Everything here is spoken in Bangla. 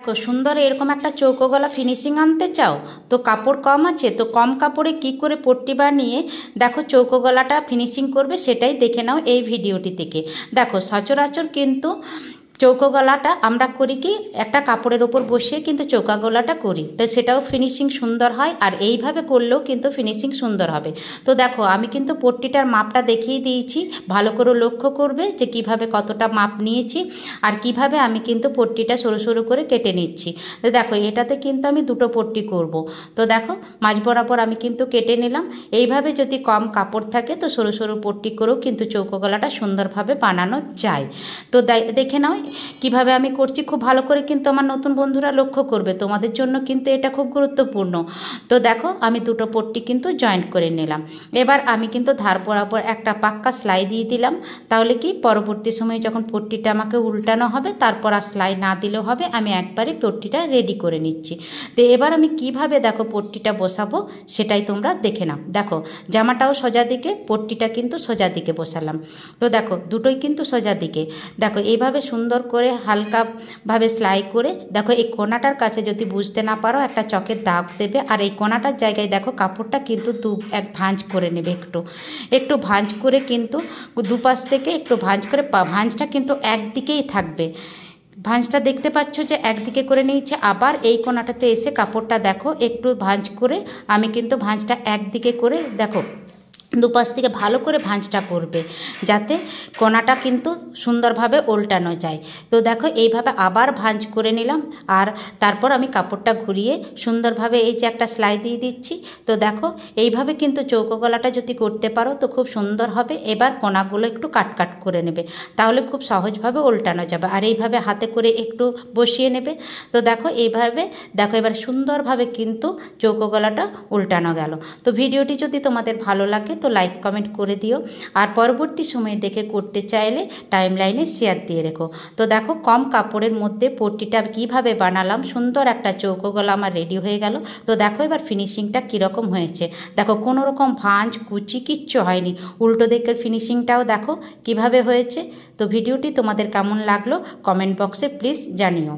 তো সুন্দর এরকম একটা চৌকো গলা ফিনিশিং আনতে চাও, তো কাপড় কম আছে, তো কম কাপড়ে কি করে পট্টি বানিয়ে দেখো চৌকো গলাটা ফিনিশিং করবে সেটাই দেখে নাও এই ভিডিওটি থেকে। দেখো সচরাচর কিন্তু চৌকো গলাটা আমরা করি কি একটা কাপড়ের ওপর বসিয়ে কিন্তু চৌকা গলাটা করি, তো সেটাও ফিনিশিং সুন্দর হয়, আর এইভাবে করলেও কিন্তু ফিনিশিং সুন্দর হবে। তো দেখো আমি কিন্তু পট্টিটার মাপটা দেখিয়ে দিয়েছি, ভালো করে লক্ষ্য করবে যে কিভাবে কতটা মাপ নিয়েছি আর কিভাবে আমি কিন্তু পট্টিটা সরু সরু করে কেটে নিচ্ছি। তো দেখো এটাতে কিন্তু আমি দুটো পট্টি করব, তো দেখো মাঝ বরাবর আমি কিন্তু কেটে নিলাম। এইভাবে যদি কম কাপড় থাকে তো সরু সরু পট্টি করেও কিন্তু চৌকো গলাটা সুন্দরভাবে বানানো যায়। তো দেখে নাও কিভাবে আমি করছি, খুব ভালো করে কিন্তু আমার নতুন বন্ধুরা লক্ষ্য করবে, তোমাদের জন্য কিন্তু এটা খুব গুরুত্বপূর্ণ। তো দেখো আমি দুটো পট্টি কিন্তু জয়েন্ট করে নিলাম। এবার আমি কিন্তু ধার বরাবর একটা পাক্কা সেলাই দিয়ে দিলাম, তাহলে কি পরবর্তী সময়ে যখন পট্টিটা আমাকে উল্টানো হবে তারপর আর সেলাই না দিলেও হবে, আমি একবারে পট্টিটা রেডি করে নিচ্ছি। তো এবার আমি কিভাবে দেখো পট্টিটা বসাবো সেটাই তোমরা দেখে নাও। দেখো জামাটাও সোজা দিকে, পট্টিটা কিন্তু সোজা দিকে বসালাম। তো দেখো দুটোই কিন্তু সোজা দিকে। দেখো এইভাবে সুন্দর করে হালকাভাবে সেলাই করে দেখো এই কোনাটার কাছে যদি বুঝতে না পারো একটা চকের দাগ দেবে, আর এই কোনাটার জায়গায় দেখো কাপড়টা কিন্তু এক ভাঁজ করে নেবে, একটু ভাঁজ করে কিন্তু দুপাশ থেকে একটু ভাঁজ করে ভাঁজটা কিন্তু একদিকেই থাকবে। ভাঁজটা দেখতে পাচ্ছ যে একদিকে করে নিয়েছে, আবার এই কোনাটাতে এসে কাপড়টা দেখো একটু ভাঁজ করে আমি কিন্তু ভাঁজটা একদিকে করে দেখো দুপাশ থেকে ভালো করে ভাঁজটা করবে যাতে কোনাটা কিন্তু সুন্দরভাবে উল্টানো যায়। তো দেখো এইভাবে আবার ভাঁজ করে নিলাম, আর তারপর আমি কাপড়টা ঘুরিয়ে সুন্দরভাবে এই যে একটা সেলাই দিয়ে দিচ্ছি। তো দেখো এইভাবে কিন্তু চৌকো গলাটা যদি করতে পারো তো খুব সুন্দর হবে। এবার কোনাগুলো একটু কাট করে নেবে, তাহলে খুব সহজভাবে উল্টানো যাবে, আর এইভাবে হাতে করে একটু বসিয়ে নেবে। তো দেখো এইভাবে দেখো এবার সুন্দরভাবে কিন্তু চৌকো গলাটা উল্টানো গেল। তো ভিডিওটি যদি তোমাদের ভালো লাগে তো লাইক কমেন্ট করে দিও, আর পরবর্তী সময়ে দেখে করতে চাইলে টাইমলাইনে শেয়ার দিয়ে রেখো। তো দেখো কম কাপড়ের মধ্যে পট্টিটা কিভাবে বানালাম, সুন্দর একটা চৌকো গলা আমার রেডি হয়ে গেল। তো দেখো এবার ফিনিশিংটা কীরকম হয়েছে, দেখো কোনো রকম ভাঁজ কুচি কিচ্ছু হয়নি, উল্টো দিকের ফিনিশিংটাও দেখো কিভাবে হয়েছে। তো ভিডিওটি তোমাদের কেমন লাগলো কমেন্ট বক্সে প্লিজ জানিও।